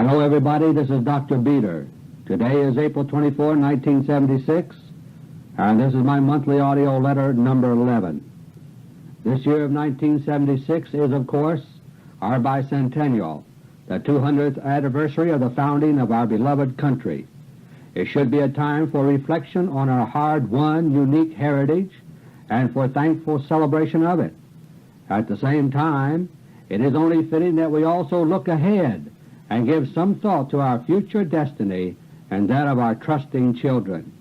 Hello everybody, this is Dr. Beater. Today is April 24, 1976, and this is my monthly audio letter number 11. This year of 1976 is, of course, our bicentennial, the 200th anniversary of the founding of our beloved country. It should be a time for reflection on our hard-won, unique heritage and for thankful celebration of it. At the same time, it is only fitting that we also look ahead and give some thought to our future destiny and that of our trusting children.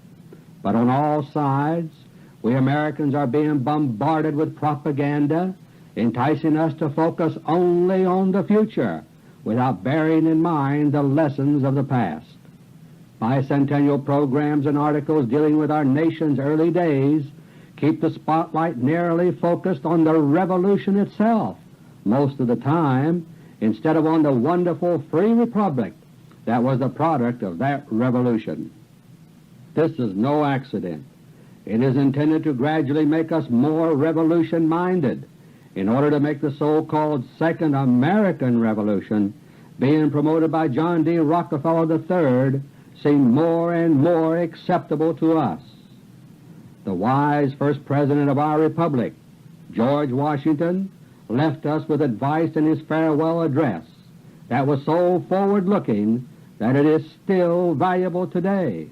But on all sides, we Americans are being bombarded with propaganda, enticing us to focus only on the future without bearing in mind the lessons of the past. Bicentennial programs and articles dealing with our nation's early days keep the spotlight narrowly focused on the Revolution itself most of the time, instead of on the wonderful free republic that was the product of that revolution. This is no accident. It is intended to gradually make us more revolution-minded in order to make the so-called Second American Revolution, being promoted by John D. Rockefeller III, seem more and more acceptable to us. The wise first President of our Republic, George Washington, left us with advice in his farewell address that was so forward-looking that it is still valuable today,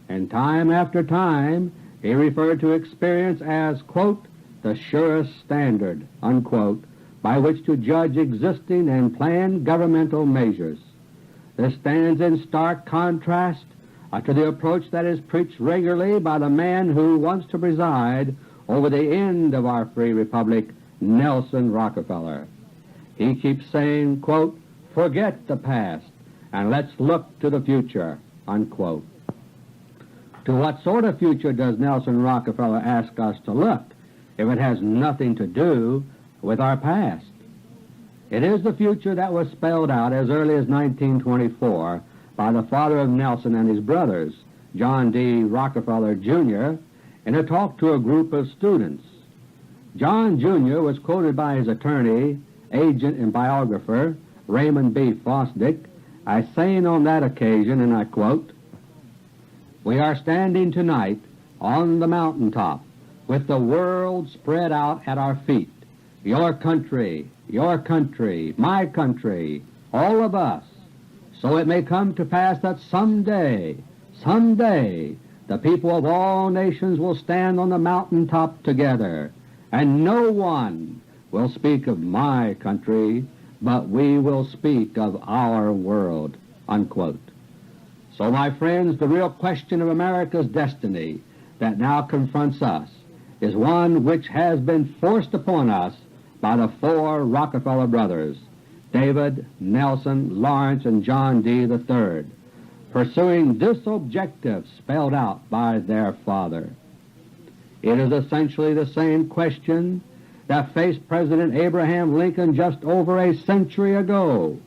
and time after time he referred to experience as, quote, the surest standard, unquote, by which to judge existing and planned governmental measures. This stands in stark contrast to the approach that is preached regularly by the man who wants to preside over the end of our free republic, Nelson Rockefeller. He keeps saying, quote, forget the past and let's look to the future, unquote. To what sort of future does Nelson Rockefeller ask us to look if it has nothing to do with our past? It is the future that was spelled out as early as 1924 by the father of Nelson and his brothers, John D. Rockefeller, Jr., in a talk to a group of students. John, Jr. was quoted by his attorney, agent, and biographer, Raymond B. Fosdick, as saying on that occasion, and I quote, "We are standing tonight on the mountaintop with the world spread out at our feet. Your country, my country, all of us. So it may come to pass that someday, the people of all nations will stand on the mountaintop together, and no one will speak of my country, but we will speak of our world," unquote. So, my friends, the real question of America's destiny that now confronts us is one which has been forced upon us by the four Rockefeller brothers, David, Nelson, Lawrence, and John D. III, pursuing this objective spelled out by their father. It is essentially the same question that faced President Abraham Lincoln just over a century ago,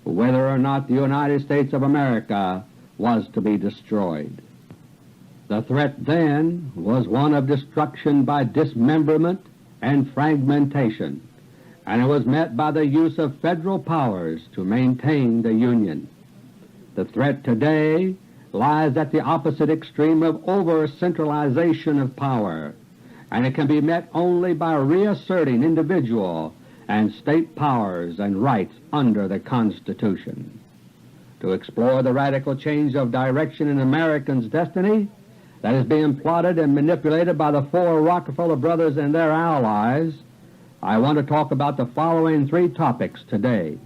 whether or not the United States of America was to be destroyed. The threat then was one of destruction by dismemberment and fragmentation, and it was met by the use of federal powers to maintain the Union. The threat today lies at the opposite extreme of over-centralization of power, and it can be met only by reasserting individual and state powers and rights under the Constitution. To explore the radical change of direction in Americans' destiny that is being plotted and manipulated by the four Rockefeller brothers and their allies, I want to talk about the following three topics today.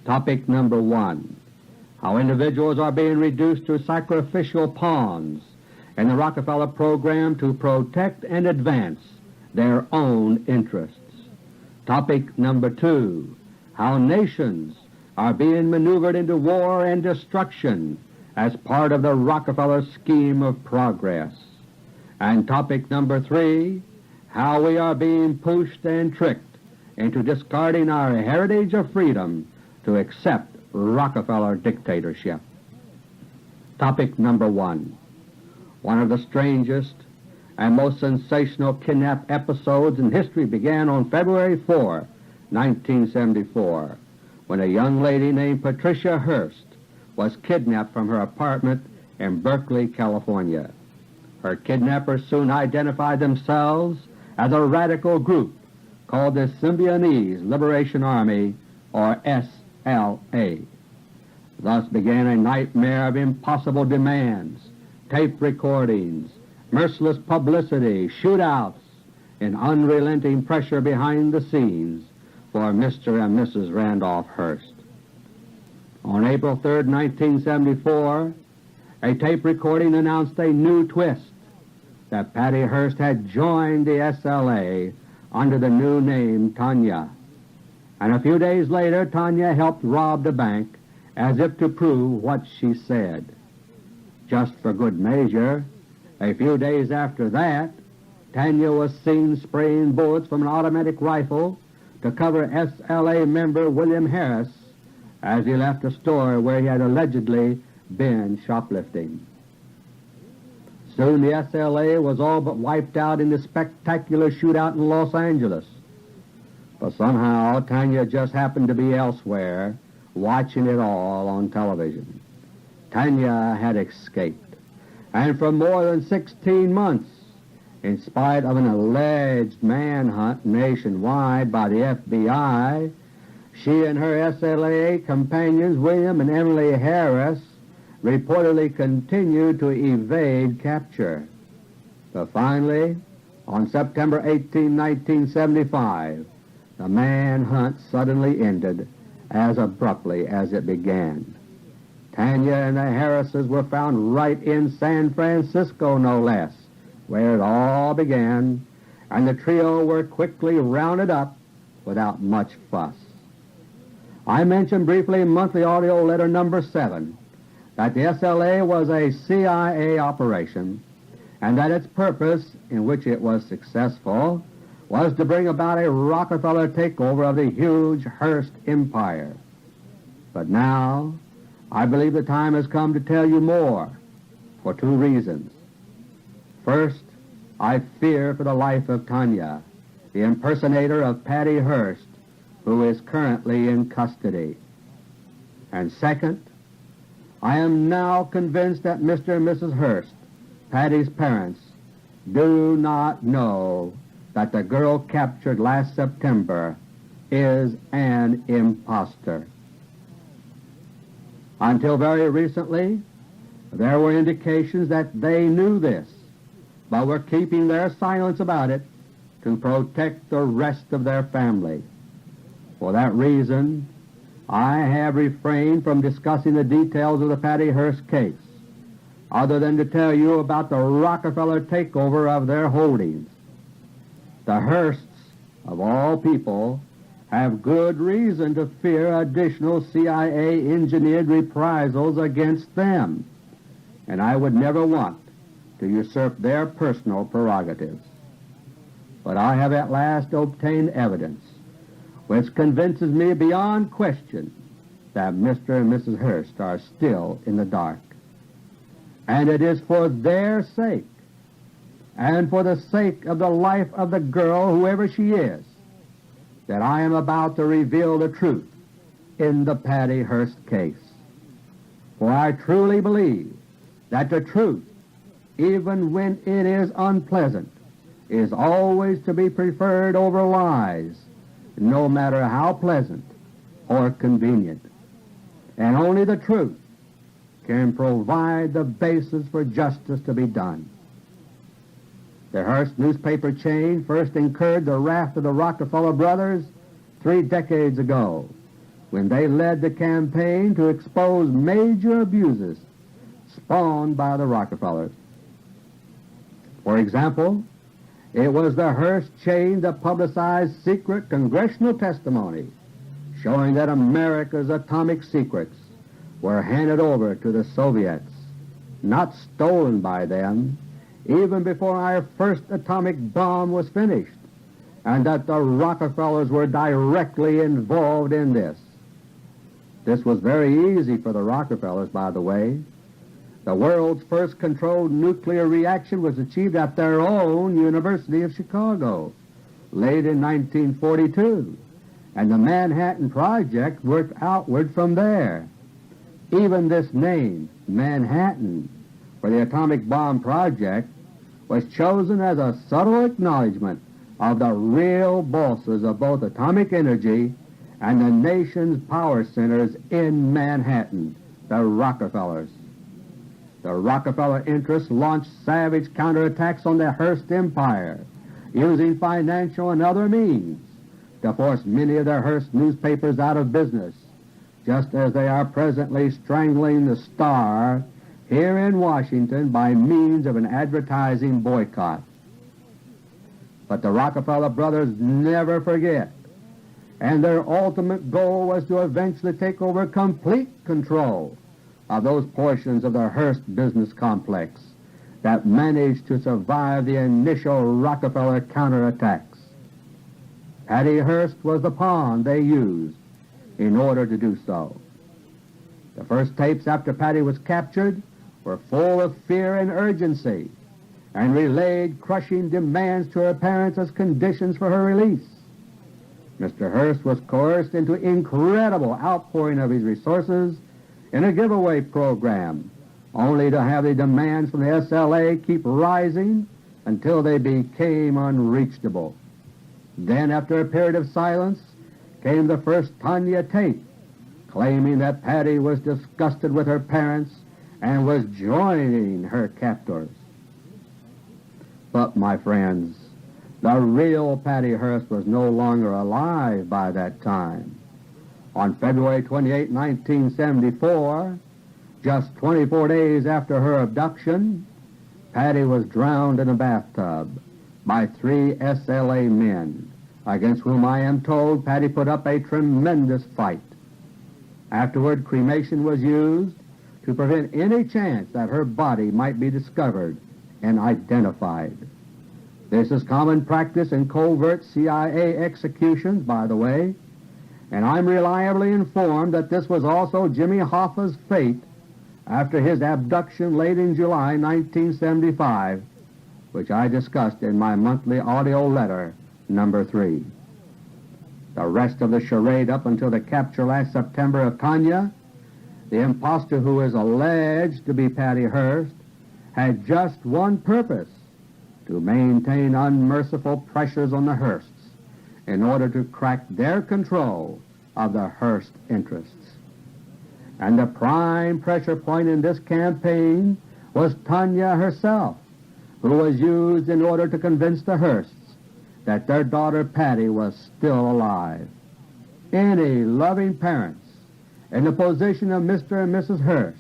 Topic number 1, how individuals are being reduced to sacrificial pawns in the Rockefeller program to protect and advance their own interests. Topic number 2, how nations are being maneuvered into war and destruction as part of the Rockefeller scheme of progress. And topic number 3, how we are being pushed and tricked into discarding our heritage of freedom to accept Rockefeller dictatorship. Topic number 1. One of the strangest and most sensational kidnap episodes in history began on February 4, 1974, when a young lady named Patricia Hearst was kidnapped from her apartment in Berkeley, California. Her kidnappers soon identified themselves as a radical group called the Symbionese Liberation Army, or SLA. Thus began a nightmare of impossible demands, tape recordings, merciless publicity, shootouts, and unrelenting pressure behind the scenes for Mr. and Mrs. Randolph Hearst. On April 3, 1974, a tape recording announced a new twist, that Patty Hearst had joined the SLA under the new name Tanya, and a few days later Tanya helped rob the bank as if to prove what she said. Just for good measure, a few days after that, Tanya was seen spraying bullets from an automatic rifle to cover SLA member William Harris as he left a store where he had allegedly been shoplifting. Soon the SLA was all but wiped out in the spectacular shootout in Los Angeles. But somehow Tanya just happened to be elsewhere, watching it all on television. Tanya had escaped, and for more than 16 months, in spite of an alleged manhunt nationwide by the FBI, she and her SLA companions William and Emily Harris reportedly continued to evade capture. But finally, on September 18, 1975, the manhunt suddenly ended as abruptly as it began. Tanya and the Harrises were found right in San Francisco, no less, where it all began, and the trio were quickly rounded up without much fuss. I mentioned briefly in Monthly Audio Letter number 7 that the SLA was a CIA operation, and that its purpose, in which it was successful, was to bring about a Rockefeller takeover of the huge Hearst empire. But now I believe the time has come to tell you more, for two reasons. First, I fear for the life of Tanya, the impersonator of Patty Hearst, who is currently in custody. And second, I am now convinced that Mr. and Mrs. Hearst, Patty's parents, do not know that the girl captured last September is an impostor. Until very recently, there were indications that they knew this, but were keeping their silence about it to protect the rest of their family. For that reason, I have refrained from discussing the details of the Patty Hearst case, other than to tell you about the Rockefeller takeover of their holdings. The Hearsts, of all people, have good reason to fear additional CIA-engineered reprisals against them, and I would never want to usurp their personal prerogatives. But I have at last obtained evidence which convinces me beyond question that Mr. and Mrs. Hearst are still in the dark. And it is for their sake, and for the sake of the life of the girl, whoever she is, that I am about to reveal the truth in the Patty Hearst case. For I truly believe that the truth, even when it is unpleasant, is always to be preferred over lies, no matter how pleasant or convenient. And only the truth can provide the basis for justice to be done. The Hearst newspaper chain first incurred the wrath of the Rockefeller brothers 3 decades ago, when they led the campaign to expose major abuses spawned by the Rockefellers. For example, it was the Hearst chain that publicized secret congressional testimony showing that America's atomic secrets were handed over to the Soviets, not stolen by them, even before our first atomic bomb was finished, and that the Rockefellers were directly involved in this. This was very easy for the Rockefellers, by the way. The world's first controlled nuclear reaction was achieved at their own University of Chicago, late in 1942, and the Manhattan Project worked outward from there. Even this name, Manhattan, for the atomic bomb project was chosen as a subtle acknowledgment of the real bosses of both atomic energy and the nation's power centers in Manhattan, the Rockefellers. The Rockefeller interests launched savage counterattacks on the Hearst empire, using financial and other means to force many of the Hearst newspapers out of business, just as they are presently strangling the Star here in Washington by means of an advertising boycott. But the Rockefeller brothers never forget, and their ultimate goal was to eventually take over complete control of those portions of the Hearst business complex that managed to survive the initial Rockefeller counterattacks. Patty Hearst was the pawn they used in order to do so. The first tapes after Patty was captured were full of fear and urgency, and relayed crushing demands to her parents as conditions for her release. Mr. Hearst was coerced into incredible outpouring of his resources in a giveaway program, only to have the demands from the SLA keep rising until they became unreachable. Then, after a period of silence, came the first Tanya tape, claiming that Patty was disgusted with her parents and was joining her captors. But, my friends, the real Patty Hearst was no longer alive by that time. On February 28, 1974, just 24 days after her abduction, Patty was drowned in a bathtub by 3 SLA men, against whom I am told Patty put up a tremendous fight. Afterward, cremation was used to prevent any chance that her body might be discovered and identified. This is common practice in covert CIA executions, by the way, and I'm reliably informed that this was also Jimmy Hoffa's fate after his abduction late in July 1975, which I discussed in my monthly audio letter number 3. The rest of the charade up until the capture last September of Tanya, the impostor who is alleged to be Patty Hearst, had just one purpose: to maintain unmerciful pressures on the Hearsts in order to crack their control of the Hearst interests. And the prime pressure point in this campaign was Tanya herself, who was used in order to convince the Hearsts that their daughter Patty was still alive. Any loving parents in the position of Mr. and Mrs. Hearst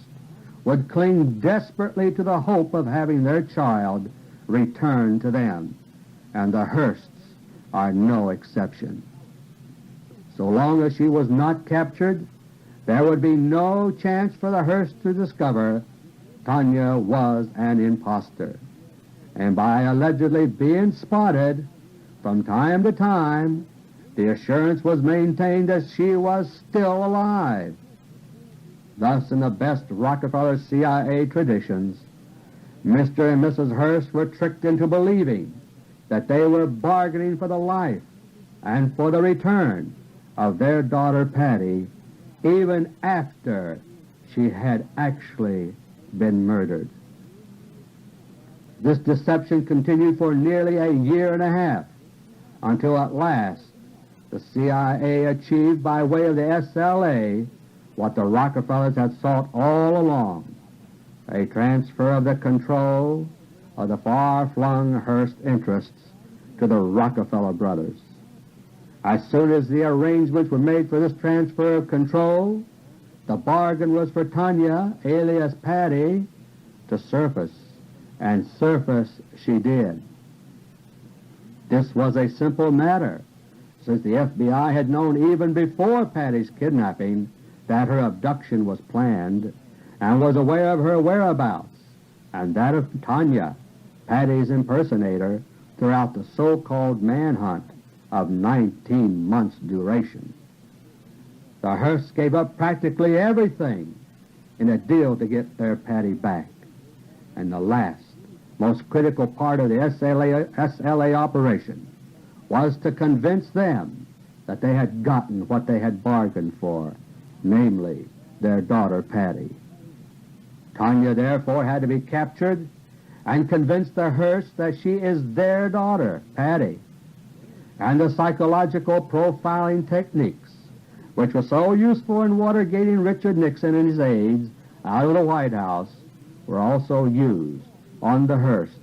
would cling desperately to the hope of having their child returned to them, and the Hearsts are no exception. So long as she was not captured, there would be no chance for the Hearsts to discover Tanya was an impostor. And by allegedly being spotted from time to time, the assurance was maintained that she was still alive. Thus, in the best Rockefeller CIA traditions, Mr. and Mrs. Hearst were tricked into believing that they were bargaining for the life and for the return of their daughter Patty, even after she had actually been murdered. This deception continued for nearly a year and a half, until at last the CIA achieved by way of the SLA what the Rockefellers had sought all along: a transfer of the control of the far-flung Hearst interests to the Rockefeller brothers. As soon as the arrangements were made for this transfer of control, the bargain was for Tanya, alias Patty, to surface, and surface she did. This was a simple matter, since the FBI had known even before Patty's kidnapping that her abduction was planned, and was aware of her whereabouts and that of Tanya, Patty's impersonator, throughout the so-called manhunt of 19 months' duration. The Hearsts gave up practically everything in a deal to get their Patty back, and the last, most critical part of the SLA operation was to convince them that they had gotten what they had bargained for, namely their daughter Patty. Tanya therefore had to be captured and convince the Hearsts that she is their daughter, Patty, and the psychological profiling techniques, which were so useful in Watergating Richard Nixon and his aides out of the White House, were also used on the Hearsts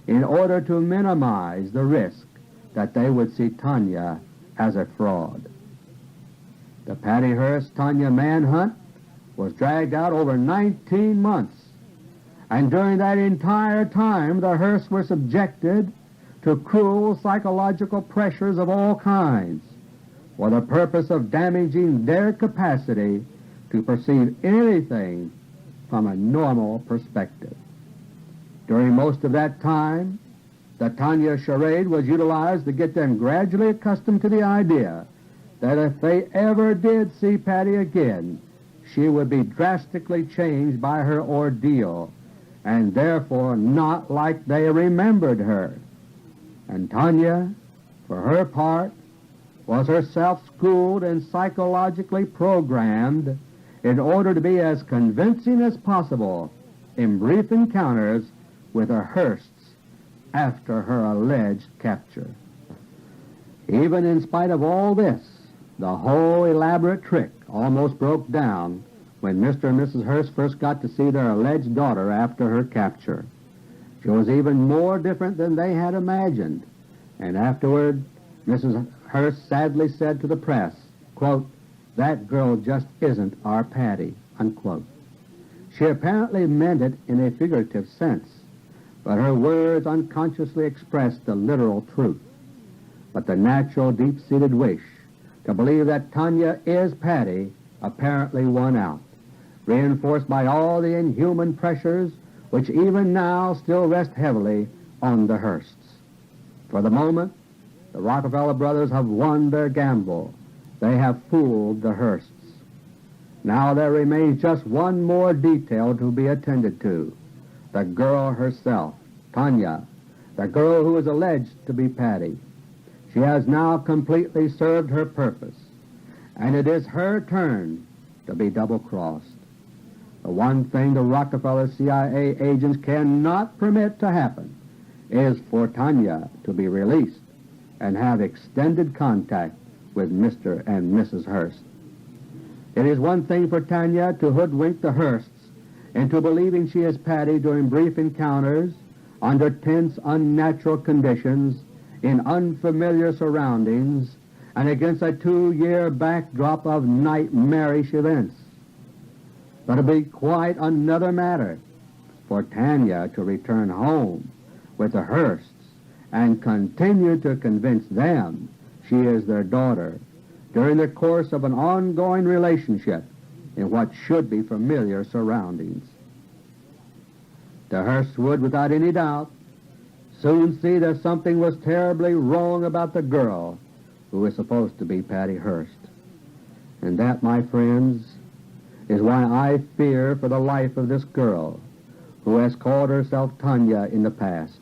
in order to minimize the risk that they would see Tanya as a fraud. The Patty Hearst-Tanya manhunt was dragged out over 19 months, and during that entire time the Hearsts were subjected to cruel psychological pressures of all kinds for the purpose of damaging their capacity to perceive anything from a normal perspective. During most of that time, the Tanya charade was utilized to get them gradually accustomed to the idea that if they ever did see Patty again, she would be drastically changed by her ordeal, and therefore not like they remembered her. And Tanya, for her part, was herself schooled and psychologically programmed in order to be as convincing as possible in brief encounters with the Hearsts after her alleged capture. Even in spite of all this, the whole elaborate trick almost broke down when Mr. and Mrs. Hearst first got to see their alleged daughter after her capture. She was even more different than they had imagined, and afterward Mrs. Hearst sadly said to the press, quote, "That girl just isn't our Patty," unquote. She apparently meant it in a figurative sense, but her words unconsciously expressed the literal truth. But the natural deep-seated wish to believe that Tanya is Patty apparently won out, reinforced by all the inhuman pressures which even now still rest heavily on the Hearsts. For the moment, the Rockefeller brothers have won their gamble. They have fooled the Hearsts. Now there remains just one more detail to be attended to: the girl herself, Tanya, the girl who is alleged to be Patty. She has now completely served her purpose, and it is her turn to be double-crossed. The one thing the Rockefeller CIA agents cannot permit to happen is for Tanya to be released and have extended contact with Mr. and Mrs. Hearst. It is one thing for Tanya to hoodwink the Hearsts into believing she is Patty during brief encounters under tense, unnatural conditions in unfamiliar surroundings and against a 2-year backdrop of nightmarish events. But it will be quite another matter for Tanya to return home with the Hearsts and continue to convince them she is their daughter during the course of an ongoing relationship in what should be familiar surroundings. The Hearsts would, without any doubt, soon see that something was terribly wrong about the girl who is supposed to be Patty Hearst. And that, my friends, is why I fear for the life of this girl who has called herself Tanya in the past.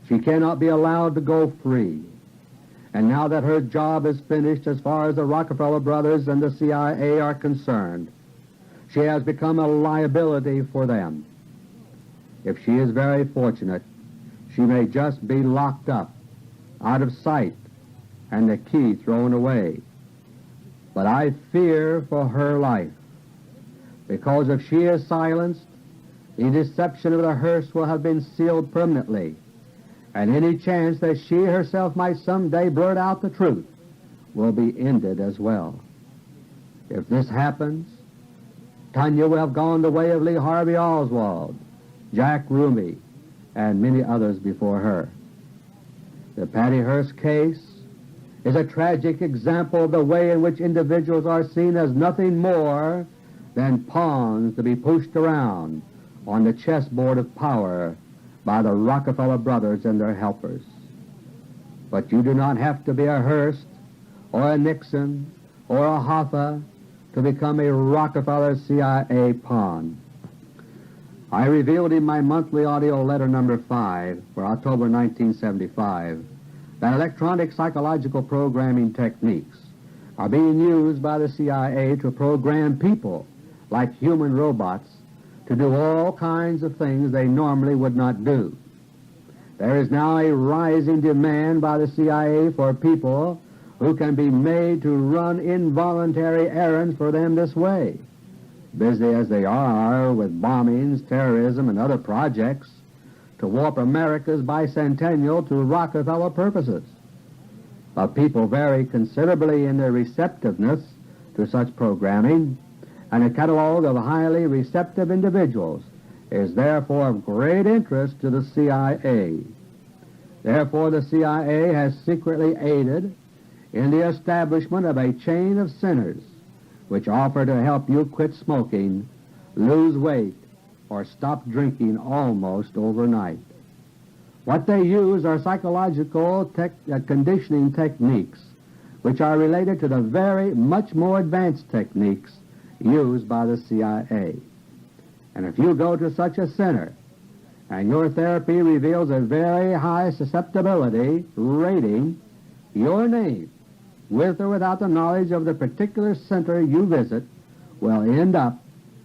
She cannot be allowed to go free. And now that her job is finished as far as the Rockefeller brothers and the CIA are concerned, she has become a liability for them. If she is very fortunate, she may just be locked up, out of sight, and the key thrown away. But I fear for her life, because if she is silenced, the deception of the Hearsts will have been sealed permanently, and any chance that she herself might someday blurt out the truth will be ended as well. If this happens, Tanya will have gone the way of Lee Harvey Oswald, Jack Ruby, and many others before her. The Patty Hearst case is a tragic example of the way in which individuals are seen as nothing more than pawns to be pushed around on the chessboard of power by the Rockefeller brothers and their helpers. But you do not have to be a Hearst or a Nixon or a Hoffa to become a Rockefeller CIA pawn. I revealed in my monthly audio letter number 5 for October 1975 that electronic psychological programming techniques are being used by the CIA to program people like human robots, to do all kinds of things they normally would not do. There is now a rising demand by the CIA for people who can be made to run involuntary errands for them this way. Busy as they are with bombings, terrorism, and other projects to warp America's bicentennial to Rockefeller purposes. But people vary considerably in their receptiveness to such programming, and a catalog of highly receptive individuals is therefore of great interest to the CIA. Therefore the CIA has secretly aided in the establishment of a chain of centers which offer to help you quit smoking, lose weight, or stop drinking almost overnight. What they use are psychological conditioning techniques which are related to the very much more advanced techniques used by the CIA. And if you go to such a center and your therapy reveals a very high susceptibility rating, your name, with or without the knowledge of the particular center you visit, will end up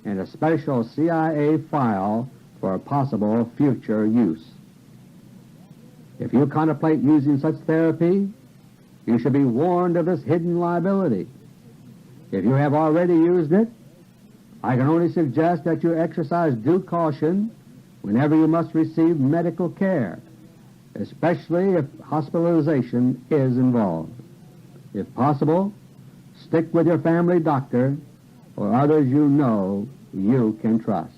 in a special CIA file for possible future use. If you contemplate using such therapy, you should be warned of this hidden liability. If you have already used it, I can only suggest that you exercise due caution whenever you must receive medical care, especially if hospitalization is involved. If possible, stick with your family doctor or others you know you can trust.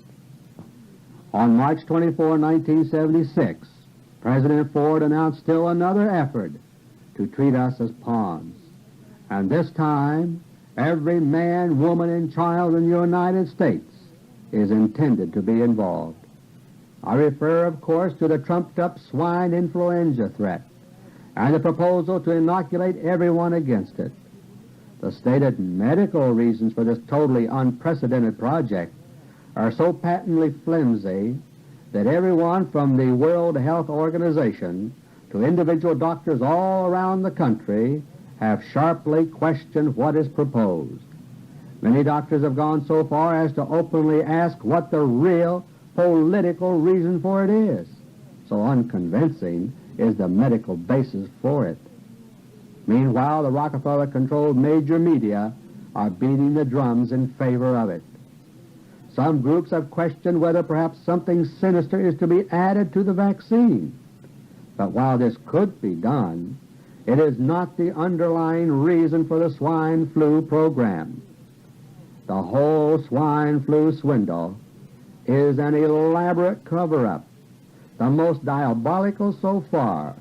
On March 24, 1976, President Ford announced still another effort to treat us as pawns, and this time every man, woman, and child in the United States is intended to be involved. I refer, of course, to the trumped-up swine influenza threat and the proposal to inoculate everyone against it. The stated medical reasons for this totally unprecedented project are so patently flimsy that everyone from the World Health Organization to individual doctors all around the country have sharply questioned what is proposed. Many doctors have gone so far as to openly ask what the real political reason for it is. So unconvincing is the medical basis for it. Meanwhile, the Rockefeller-controlled major media are beating the drums in favor of it. Some groups have questioned whether perhaps something sinister is to be added to the vaccine. But while this could be done, it is not the underlying reason for the swine flu program. The whole swine flu swindle is an elaborate cover-up, the most diabolical so far,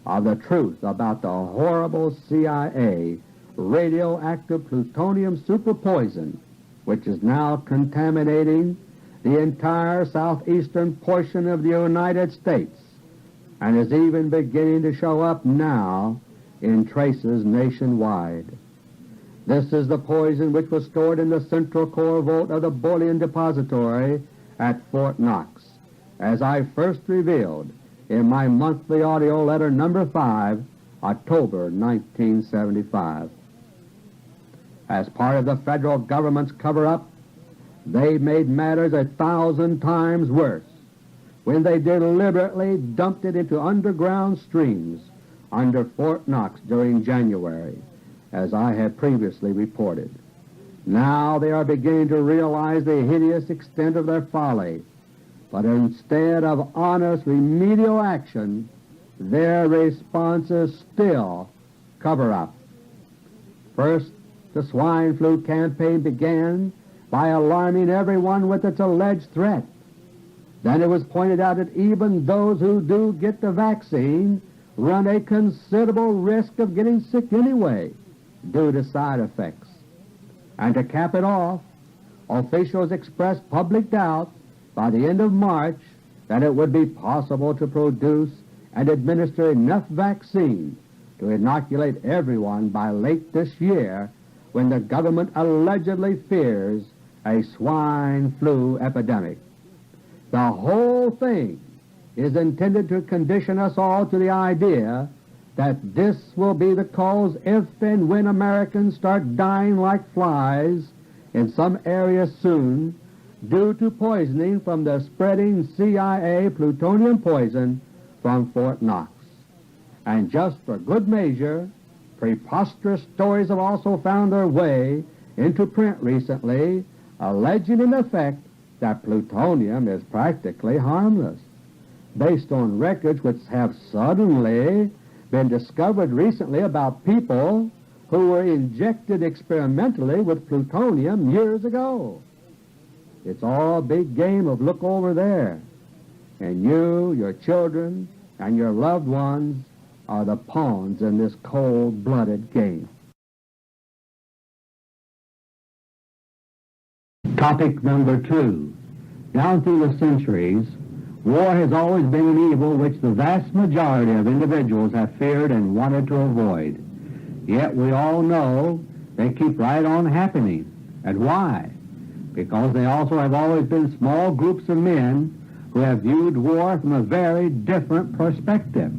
of the truth about the horrible CIA radioactive plutonium superpoison which is now contaminating the entire southeastern portion of the United States and is even beginning to show up now in traces nationwide. This is the poison which was stored in the central core vault of the bullion depository at Fort Knox, as I first revealed in my monthly audio letter number 5, October 1975. As part of the federal government's cover-up, they made matters 1,000 times worse when they deliberately dumped it into underground streams under Fort Knox during January, as I had previously reported. Now they are beginning to realize the hideous extent of their folly, but instead of honest remedial action, their response is still cover-up. First, the swine flu campaign began by alarming everyone with its alleged threat. Then it was pointed out that even those who do get the vaccine run a considerable risk of getting sick anyway due to side effects. And to cap it off, officials expressed public doubt by the end of March that it would be possible to produce and administer enough vaccine to inoculate everyone by late this year, when the government allegedly fears a swine flu epidemic. The whole thing is intended to condition us all to the idea that this will be the cause if and when Americans start dying like flies in some areas soon due to poisoning from the spreading CIA plutonium poison from Fort Knox. And just for good measure, preposterous stories have also found their way into print recently, alleging in effect that plutonium is practically harmless, based on records which have suddenly been discovered recently about people who were injected experimentally with plutonium years ago. It's all a big game of look over there, and you, your children, and your loved ones are the pawns in this cold-blooded game. Topic number 2. Down through the centuries, war has always been an evil which the vast majority of individuals have feared and wanted to avoid. Yet we all know they keep right on happening. And why? Because they also have always been small groups of men who have viewed war from a very different perspective.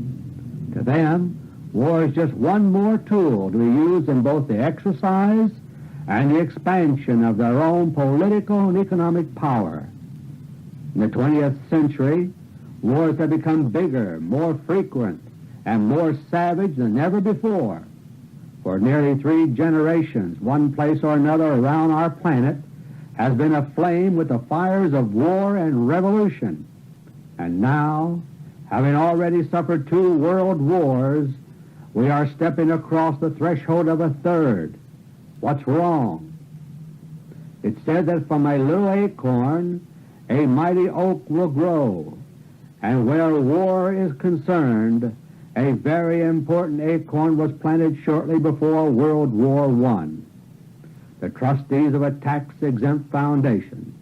To them, war is just one more tool to be used in both the exercise and the expansion of their own political and economic power. In the 20th century, wars have become bigger, more frequent, and more savage than ever before. For nearly 3 generations, one place or another around our planet has been aflame with the fires of war and revolution. And now, having already suffered 2 world wars, we are stepping across the threshold of a 3rd. What's wrong? It said that from a little acorn a mighty oak will grow, and where war is concerned, a very important acorn was planted shortly before World War I. The trustees of a tax-exempt foundation,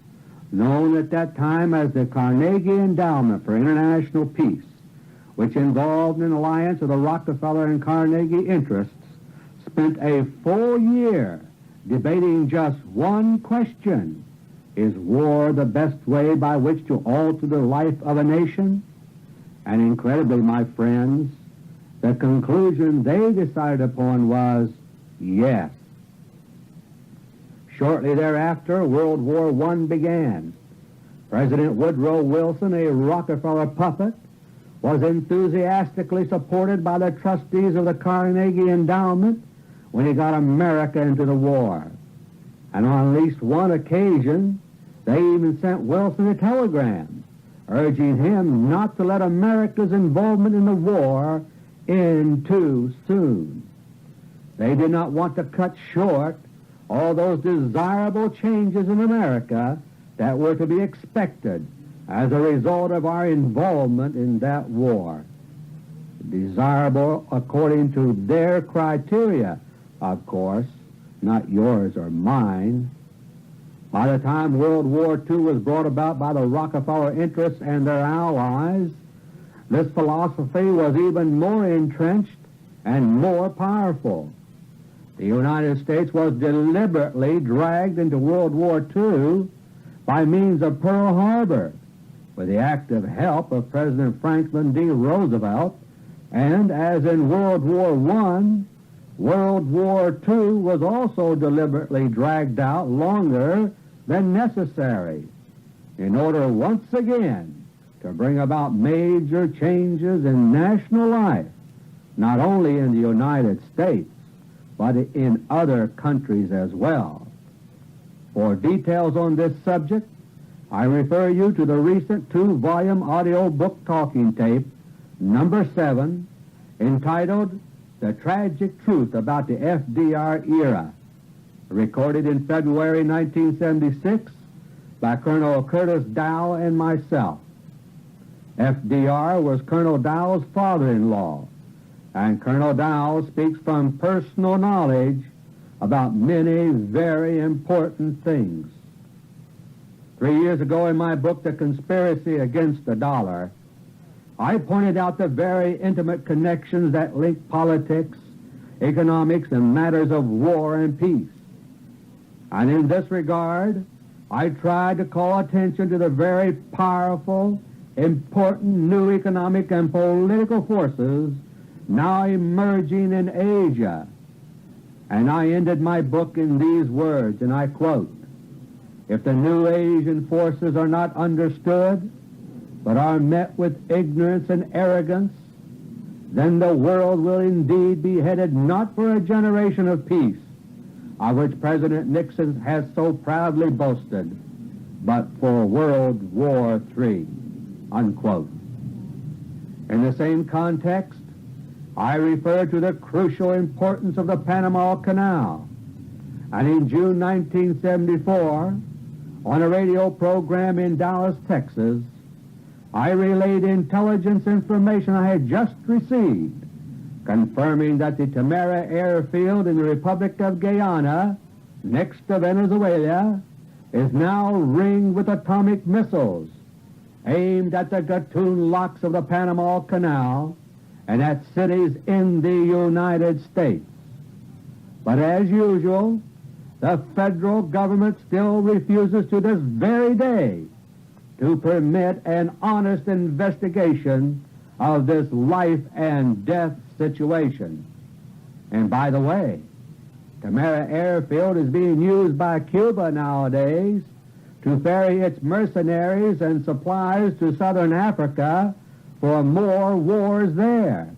known at that time as the Carnegie Endowment for International Peace, which involved an alliance of the Rockefeller and Carnegie interests, spent a full year debating just one question: is war the best way by which to alter the life of a nation? And incredibly, my friends, the conclusion they decided upon was yes. Shortly thereafter, World War I began. President Woodrow Wilson, a Rockefeller puppet, was enthusiastically supported by the trustees of the Carnegie Endowment when he got America into the war. And on at least one occasion, they even sent Wilson a telegram urging him not to let America's involvement in the war end too soon. They did not want to cut short all those desirable changes in America that were to be expected as a result of our involvement in that war. Desirable according to their criteria, of course, not yours or mine. By the time World War II was brought about by the Rockefeller interests and their allies, this philosophy was even more entrenched and more powerful. The United States was deliberately dragged into World War II by means of Pearl Harbor, with the active help of President Franklin D. Roosevelt, and as in World War I, World War II was also deliberately dragged out longer than necessary in order once again to bring about major changes in national life, not only in the United States, but in other countries as well. For details on this subject, I refer you to the recent 2-volume audio book talking tape, number 7, entitled The Tragic Truth About the FDR Era, recorded in February 1976 by Colonel Curtis Dow and myself. FDR was Colonel Dow's father-in-law, and Colonel Dow speaks from personal knowledge about many very important things. 3 years ago in my book, The Conspiracy Against the Dollar, I pointed out the very intimate connections that link politics, economics, and matters of war and peace. And in this regard, I tried to call attention to the very powerful, important new economic and political forces now emerging in Asia. And I ended my book in these words, and I quote, if the new Asian forces are not understood, but are met with ignorance and arrogance, then the world will indeed be headed not for a generation of peace, of which President Nixon has so proudly boasted, but for World War III, unquote. In the same context, I refer to the crucial importance of the Panama Canal, and in June 1974, on a radio program in Dallas, Texas, I relayed intelligence information I had just received, confirming that the Temera airfield in the Republic of Guyana, next to Venezuela, is now ringed with atomic missiles aimed at the Gatun locks of the Panama Canal and at cities in the United States. But as usual, the federal government still refuses to this very day to permit an honest investigation of this life and death situation. And by the way, Temera Airfield is being used by Cuba nowadays to ferry its mercenaries and supplies to southern Africa for more wars there.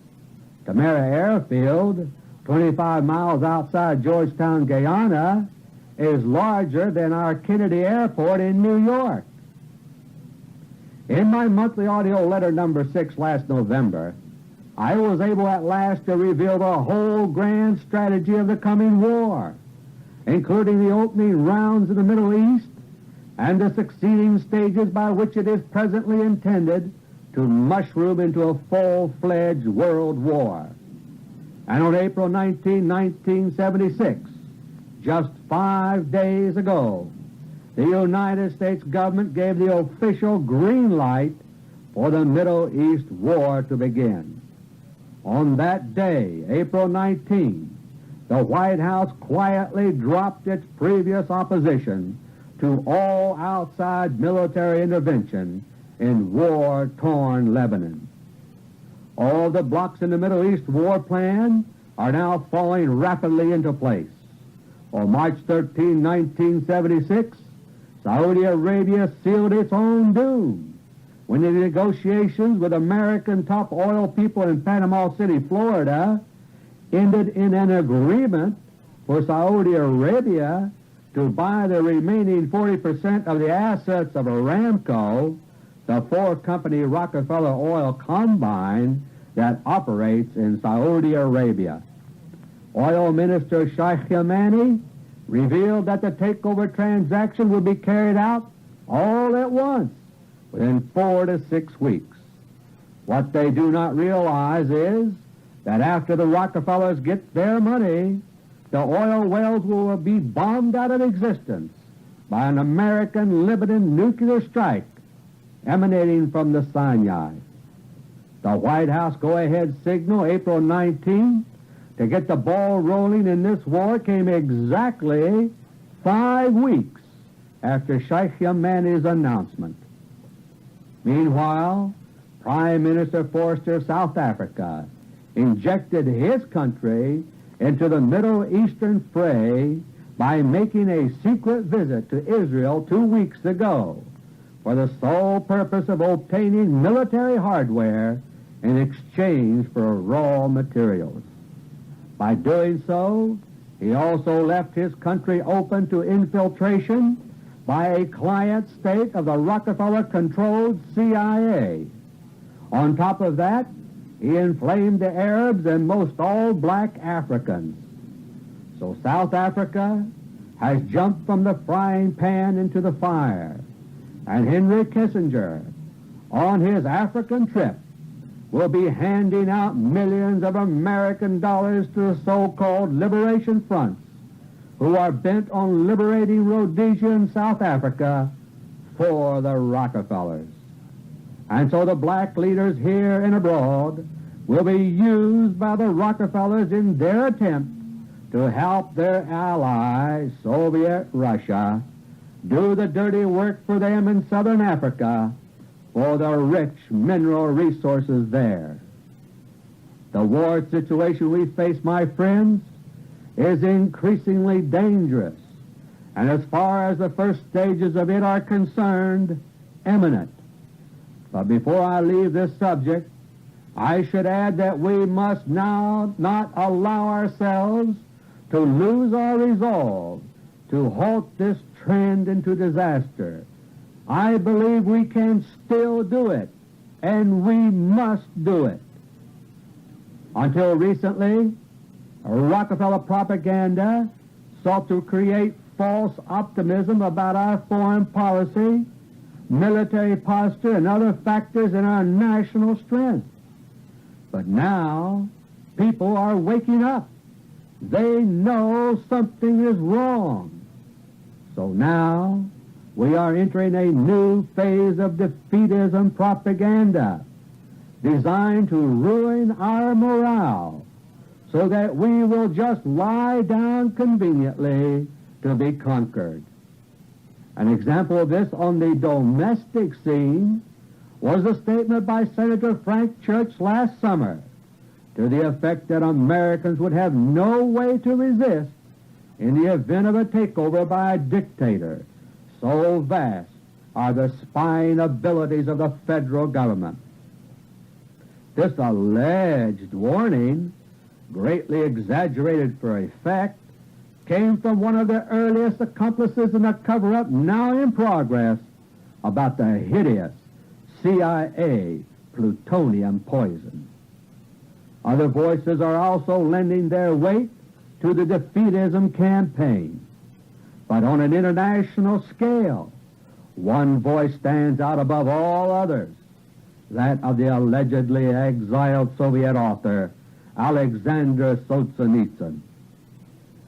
Temera Airfield, 25 miles outside Georgetown, Guyana, is larger than our Kennedy Airport in New York. In my monthly audio letter number 6 last November, I was able at last to reveal the whole grand strategy of the coming war, including the opening rounds in the Middle East and the succeeding stages by which it is presently intended to mushroom into a full-fledged world war. And on April 19, 1976, just 5 days ago, the United States government gave the official green light for the Middle East war to begin. On that day, April 19, the White House quietly dropped its previous opposition to all outside military intervention in war-torn Lebanon. All the blocks in the Middle East war plan are now falling rapidly into place. On March 13, 1976, Saudi Arabia sealed its own doom when the negotiations with American top oil people in Panama City, Florida, ended in an agreement for Saudi Arabia to buy the remaining 40% of the assets of Aramco, the four-company Rockefeller oil combine that operates in Saudi Arabia. Oil Minister Sheikh Yamani revealed that the takeover transaction would be carried out all at once within 4 to 6 weeks. What they do not realize is that after the Rockefellers get their money, the oil wells will be bombed out of existence by an American-Lebanon nuclear strike emanating from the Sinai. The White House go-ahead signal, April 19, to get the ball rolling in this war came exactly 5 weeks after Sheikh Yamani's announcement. Meanwhile, Prime Minister Forster of South Africa injected his country into the Middle Eastern fray by making a secret visit to Israel 2 weeks ago for the sole purpose of obtaining military hardware in exchange for raw materials. By doing so, he also left his country open to infiltration by a client state of the Rockefeller-controlled CIA. On top of that, he inflamed the Arabs and most all black Africans. So South Africa has jumped from the frying pan into the fire, and Henry Kissinger, on his African trip, will be handing out millions of American dollars to the so-called liberation fronts who are bent on liberating Rhodesia and South Africa for the Rockefellers. And so the black leaders here and abroad will be used by the Rockefellers in their attempt to help their ally, Soviet Russia, do the dirty work for them in southern Africa for the rich mineral resources there. The war situation we face, my friends, is increasingly dangerous, and as far as the first stages of it are concerned, imminent. But before I leave this subject, I should add that we must now not allow ourselves to lose our resolve to halt this trend into disaster. I believe we can still do it, and we must do it. Until recently, Rockefeller propaganda sought to create false optimism about our foreign policy, military posture, and other factors in our national strength. But now people are waking up. They know something is wrong. So now we are entering a new phase of defeatism propaganda designed to ruin our morale so that we will just lie down conveniently to be conquered. An example of this on the domestic scene was a statement by Senator Frank Church last summer to the effect that Americans would have no way to resist in the event of a takeover by a dictator. So vast are the spying abilities of the federal government. This alleged warning, greatly exaggerated for effect, came from one of the earliest accomplices in a cover-up now in progress about the hideous CIA plutonium poison. Other voices are also lending their weight to the defeatism campaign. But on an international scale, one voice stands out above all others, that of the allegedly exiled Soviet author Alexander Solzhenitsyn.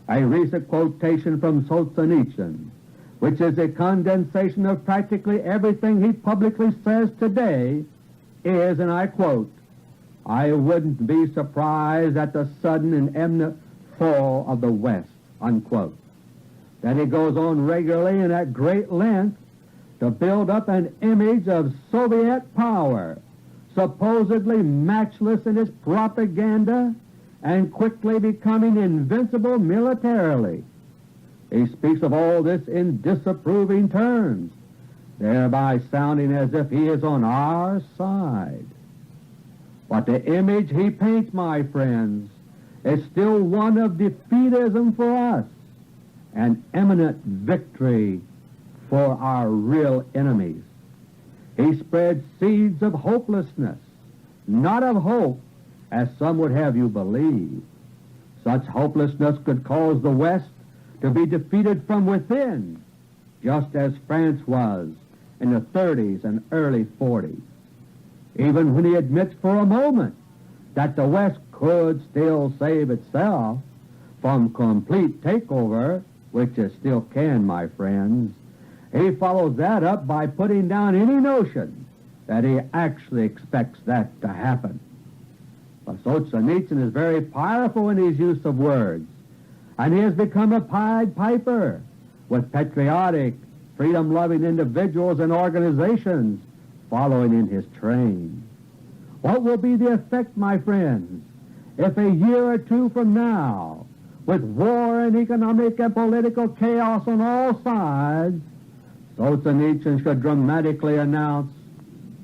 A recent quotation from Solzhenitsyn, which is a condensation of practically everything he publicly says today, is, and I quote, "I wouldn't be surprised at the sudden and imminent fall of the West," unquote. Then he goes on regularly and at great length to build up an image of Soviet power, supposedly matchless in its propaganda and quickly becoming invincible militarily. He speaks of all this in disapproving terms, thereby sounding as if he is on our side. But the image he paints, my friends, is still one of defeatism for us, an imminent victory for our real enemies. He spreads seeds of hopelessness, not of hope, as some would have you believe. Such hopelessness could cause the West to be defeated from within, just as France was in the 30s and early 40s. Even when he admits for a moment that the West could still save itself from complete takeover, which it still can, my friends, he follows that up by putting down any notion that he actually expects that to happen. But Solzhenitsyn is very powerful in his use of words, and he has become a Pied Piper with patriotic, freedom-loving individuals and organizations following in his train. What will be the effect, my friends, if a year or two from now, with war and economic and political chaos on all sides, Solzhenitsyn should dramatically announce,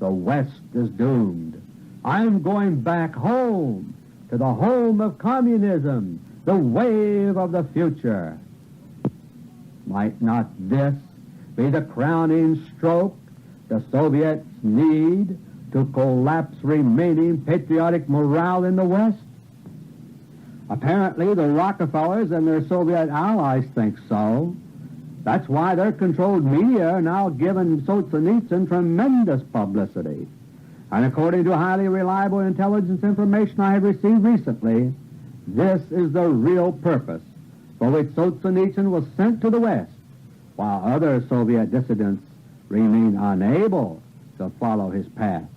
"The West is doomed. I'm going back home, to the home of communism, the wave of the future." Might not this be the crowning stroke the Soviets need to collapse remaining patriotic morale in the West? Apparently the Rockefellers and their Soviet allies think so. That's why their controlled media are now giving Solzhenitsyn tremendous publicity. And according to highly reliable intelligence information I have received recently, this is the real purpose for which Solzhenitsyn was sent to the West, while other Soviet dissidents remain unable to follow his path.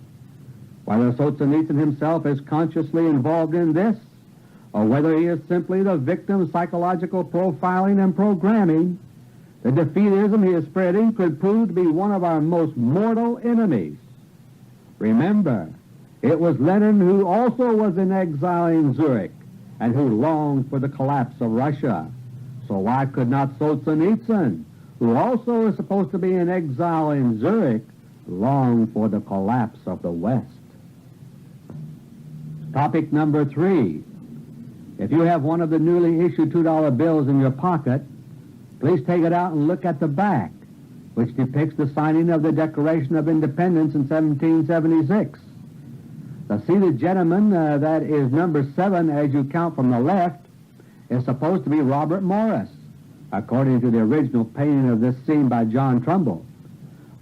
Whether Solzhenitsyn himself is consciously involved in this, or whether he is simply the victim of psychological profiling and programming, the defeatism he is spreading could prove to be one of our most mortal enemies. Remember, it was Lenin who also was in exile in Zurich and who longed for the collapse of Russia. So why could not Solzhenitsyn, who also is supposed to be in exile in Zurich, long for the collapse of the West? Topic number 3. If you have one of the newly issued $2 bills in your pocket, please take it out and look at the back, which depicts the signing of the Declaration of Independence in 1776. The seated gentleman, that is number 7 as you count from the left, is supposed to be Robert Morris, according to the original painting of this scene by John Trumbull.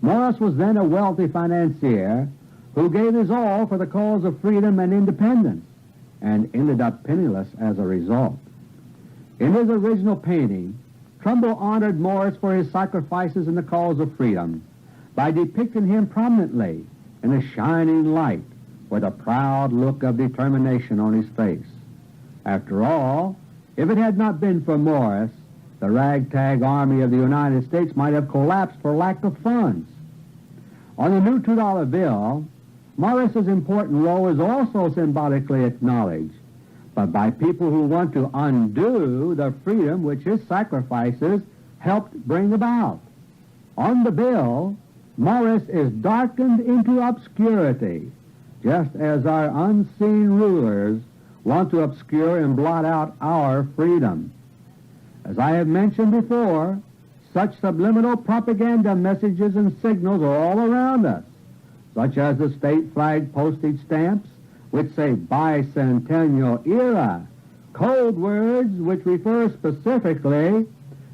Morris was then a wealthy financier who gave his all for the cause of freedom and independence, and ended up penniless as a result. In his original painting, Trumbull honored Morris for his sacrifices in the cause of freedom by depicting him prominently in a shining light with a proud look of determination on his face. After all, if it had not been for Morris, the ragtag army of the United States might have collapsed for lack of funds. On the new $2 bill, Morris's important role is also symbolically acknowledged, but by people who want to undo the freedom which his sacrifices helped bring about. On the bill, Morris is darkened into obscurity, just as our unseen rulers want to obscure and blot out our freedom. As I have mentioned before, such subliminal propaganda messages and signals are all around us, such as the state flag postage stamps, which say bicentennial era, code words which refer specifically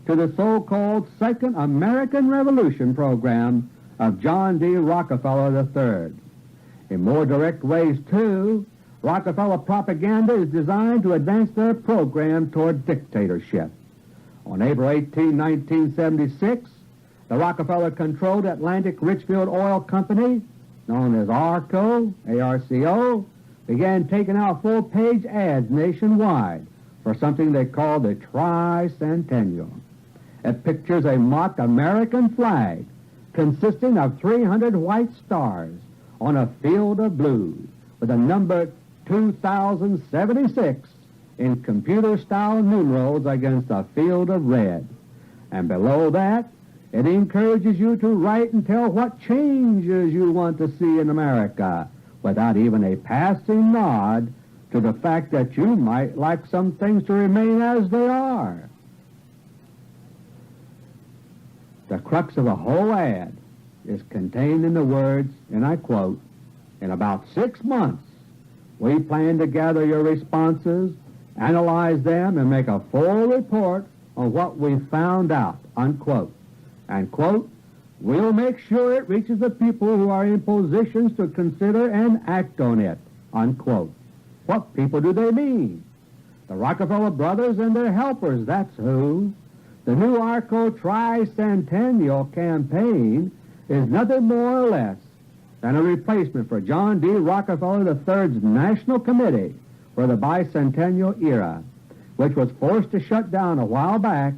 to the so-called Second American Revolution program of John D. Rockefeller III. In more direct ways, too, Rockefeller propaganda is designed to advance their program toward dictatorship. On April 18, 1976, the Rockefeller-controlled Atlantic Richfield Oil Company, known as ARCO, A-R-C-O, began taking out full-page ads nationwide for something they called the Tricentennial. It pictures a mock American flag consisting of 300 white stars on a field of blue with a number 2076 in computer-style numerals against a field of red. And below that, it encourages you to write and tell what changes you want to see in America, without even a passing nod to the fact that you might like some things to remain as they are. The crux of the whole ad is contained in the words, and I quote, "In about 6 months, we plan to gather your responses, analyze them, and make a full report on what we found out," unquote. And, quote, "We'll make sure it reaches the people who are in positions to consider and act on it," unquote. What people do they mean? The Rockefeller brothers and their helpers, that's who. The new ARCO Tricentennial campaign is nothing more or less than a replacement for John D. Rockefeller III's National Committee for the Bicentennial Era, which was forced to shut down a while back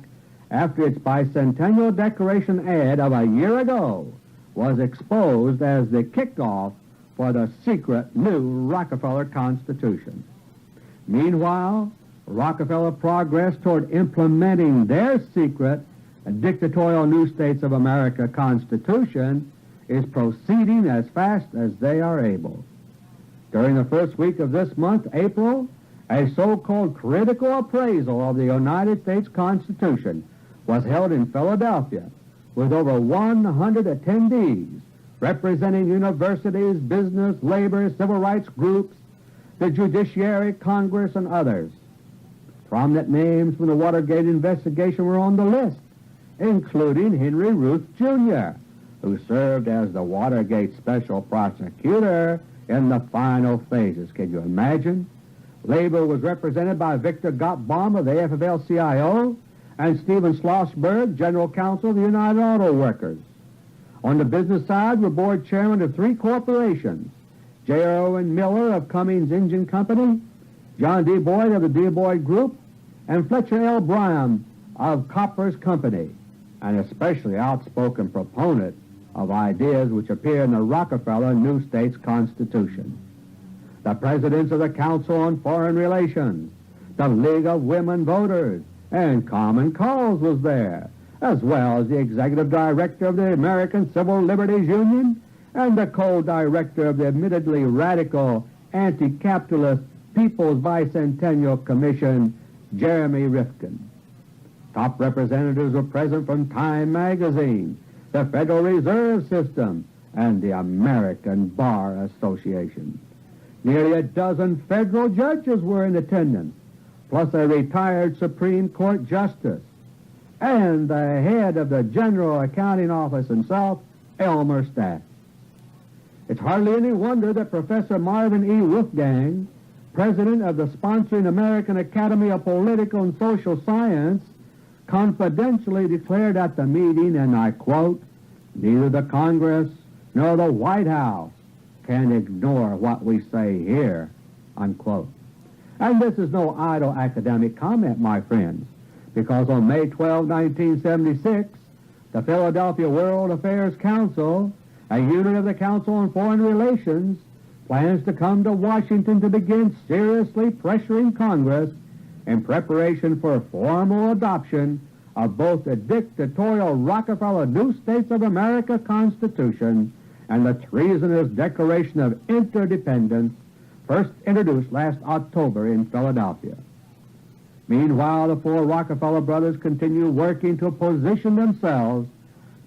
after its bicentennial declaration ad of a year ago was exposed as the kickoff for the secret new Rockefeller Constitution. Meanwhile, Rockefeller progressed toward implementing their secret dictatorial New States of America Constitution is proceeding as fast as they are able. During the first week of this month, April, a so-called critical appraisal of the United States Constitution was held in Philadelphia with over 100 attendees representing universities, business, labor, civil rights groups, the judiciary, Congress, and others. Prominent names from the Watergate investigation were on the list, including Henry Ruth, Jr., who served as the Watergate special prosecutor in the final phases. Can you imagine? Labor was represented by Victor Gottbaum of the AFL-CIO and Stephen Schlossberg, General Counsel of the United Auto Workers. On the business side were board chairmen of 3 corporations, J. Owen Miller of Cummings Engine Company, John D. Boyd of the D. Boyd Group, and Fletcher L. Bryan of Copper's Company, an especially outspoken proponent of ideas which appear in the Rockefeller New States Constitution. The presidents of the Council on Foreign Relations, the League of Women Voters, and Common Cause was there, as well as the executive director of the American Civil Liberties Union and the co-director of the admittedly radical anti-capitalist People's Bicentennial Commission, Jeremy Rifkin. Top representatives were present from Time Magazine, the Federal Reserve System, and the American Bar Association. Nearly a dozen federal judges were in attendance, plus a retired Supreme Court justice, and the head of the General Accounting Office himself, Elmer Stack. It's hardly any wonder that Professor Marvin E. Wolfgang, president of the sponsoring American Academy of Political and Social Science, confidentially declared at the meeting, and I quote, "Neither the Congress nor the White House can ignore what we say here," unquote. And this is no idle academic comment, my friends, because on May 12, 1976, the Philadelphia World Affairs Council, a unit of the Council on Foreign Relations, plans to come to Washington to begin seriously pressuring Congress in preparation for formal adoption of both the dictatorial Rockefeller New States of America Constitution and the treasonous Declaration of Interdependence, first introduced last October in Philadelphia. Meanwhile, the four Rockefeller brothers continue working to position themselves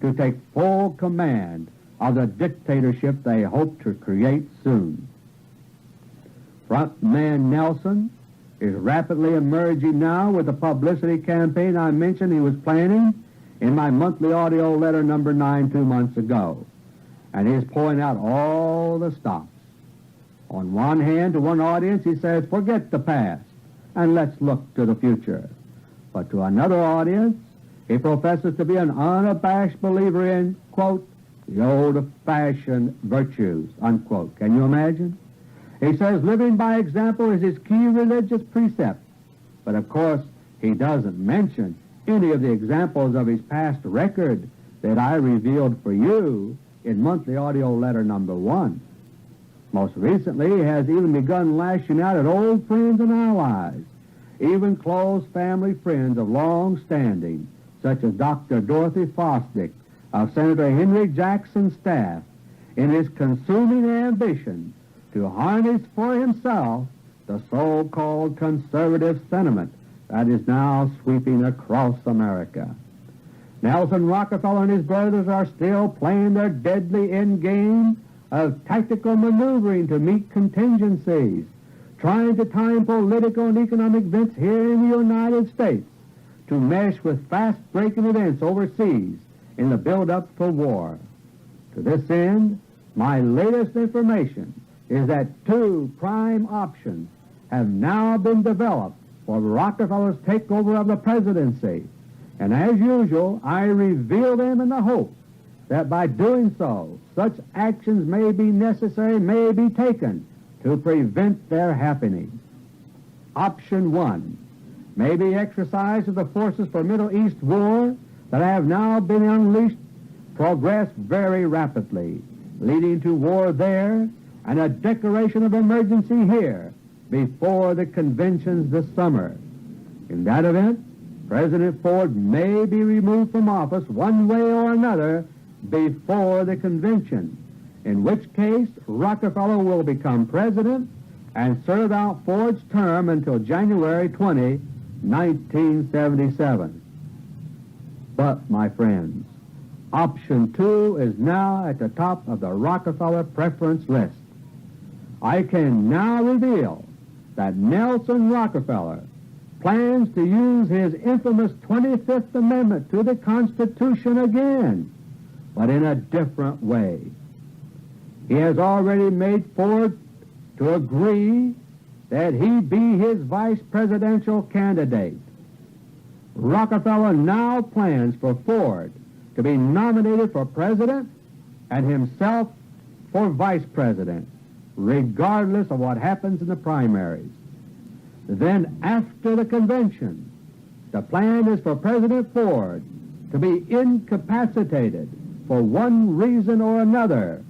to take full command of the dictatorship they hope to create soon. Frontman Nelson is rapidly emerging now with the publicity campaign I mentioned he was planning in my monthly audio letter number 9 2 months ago, and he is pouring out all the stops. On one hand, to one audience, he says, forget the past and let's look to the future. But to another audience, he professes to be an unabashed believer in, quote, the old-fashioned virtues, unquote. Can you imagine? He says living by example is his key religious precept. But of course, he doesn't mention any of the examples of his past record that I revealed for you in monthly audio letter number 1. Most recently, he has even begun lashing out at old friends and allies, even close family friends of long standing, such as Dr. Dorothy Fosdick of Senator Henry Jackson's staff, in his consuming ambition to harness for himself the so-called conservative sentiment that is now sweeping across America. Nelson Rockefeller and his brothers are still playing their deadly end game of tactical maneuvering to meet contingencies, trying to time political and economic events here in the United States to mesh with fast-breaking events overseas in the build-up for war. To this end, my latest information is that 2 prime options have now been developed for Rockefeller's takeover of the presidency, and as usual, I reveal them in the hope that by doing so, such actions may be necessary, may be taken to prevent their happening. Option 1 may be exercised of the forces for Middle East war that have now been unleashed progress very rapidly, leading to war there and a declaration of emergency here before the conventions this summer. In that event, President Ford may be removed from office one way or another before the convention, in which case Rockefeller will become president and serve out Ford's term until January 20, 1977. But, my friends, option 2 is now at the top of the Rockefeller preference list. I can now reveal that Nelson Rockefeller plans to use his infamous 25th Amendment to the Constitution again, but in a different way. He has already made Ford to agree that he be his vice presidential candidate. Rockefeller now plans for Ford to be nominated for president and himself for vice president, regardless of what happens in the primaries. Then, after the convention, the plan is for President Ford to be incapacitated for one reason or another,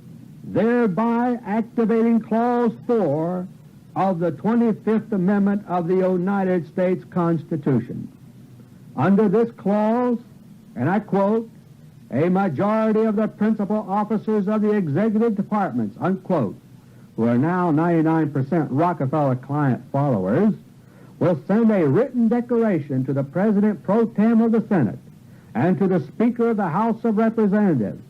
thereby activating Clause 4 of the 25th Amendment of the United States Constitution. Under this clause, and I quote, a majority of the principal officers of the executive departments, unquote, who are now 99% Rockefeller client followers, will send a written declaration to the President pro tem of the Senate and to the Speaker of the House of Representatives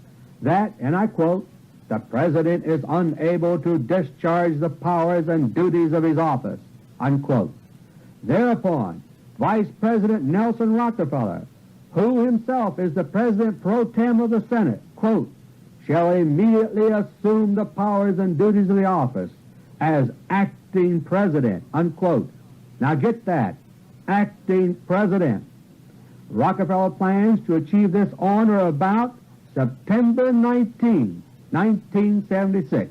that, and I quote, the President is unable to discharge the powers and duties of his office, unquote. Thereupon, Vice President Nelson Rockefeller, who himself is the President pro tem of the Senate, quote, shall immediately assume the powers and duties of the office as acting President, unquote. Now get that, acting President. Rockefeller plans to achieve this on or about September 19, 1976,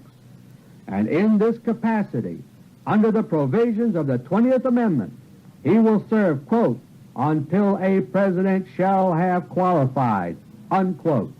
and in this capacity, under the provisions of the 20th Amendment, he will serve, quote, until a president shall have qualified, unquote.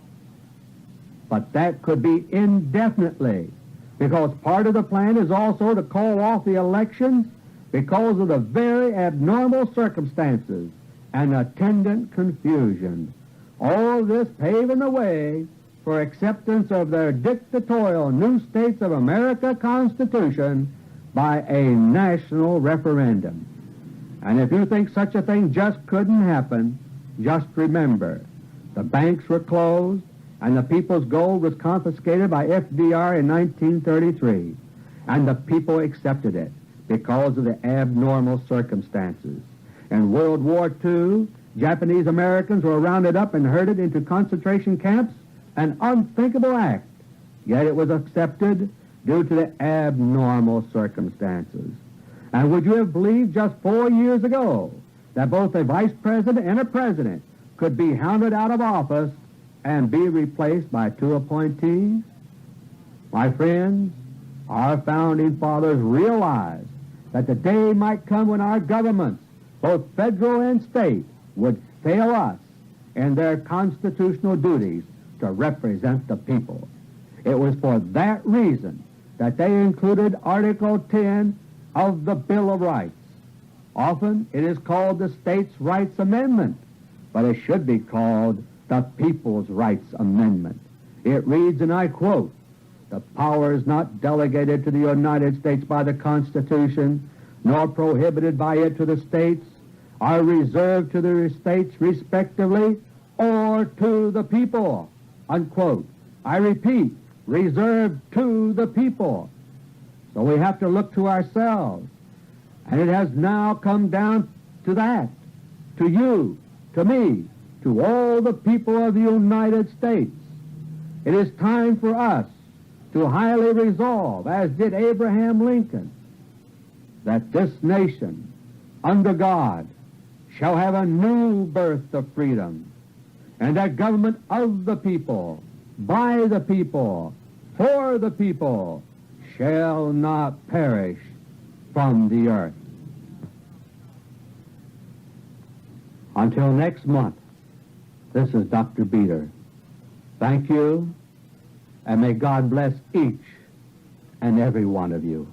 But that could be indefinitely, because part of the plan is also to call off the elections because of the very abnormal circumstances and attendant confusion. All this paving the way for acceptance of their dictatorial New States of America Constitution by a national referendum. And if you think such a thing just couldn't happen, just remember, the banks were closed and the people's gold was confiscated by FDR in 1933, and the people accepted it because of the abnormal circumstances. In World War II, Japanese Americans were rounded up and herded into concentration camps, an unthinkable act, yet it was accepted due to the abnormal circumstances. And would you have believed just 4 years ago that both a vice president and a president could be hounded out of office and be replaced by two appointees? My friends, our founding fathers realized that the day might come when our governments, both federal and state, would fail us in their constitutional duties to represent the people. It was for that reason that they included Article 10 of the Bill of Rights. Often it is called the States' Rights Amendment, but it should be called the People's Rights Amendment. It reads, and I quote, the powers not delegated to the United States by the Constitution, nor prohibited by it to the states, are reserved to the states respectively or to the people, unquote. I repeat, reserved to the people. So we have to look to ourselves. And it has now come down to that, to you, to me, to all the people of the United States. It is time for us to highly resolve, as did Abraham Lincoln, that this nation, under God, shall have a new birth of freedom, and a government of the people, by the people, for the people, shall not perish from the earth. Until next month, this is Dr. Beater. Thank you, and may God bless each and every one of you.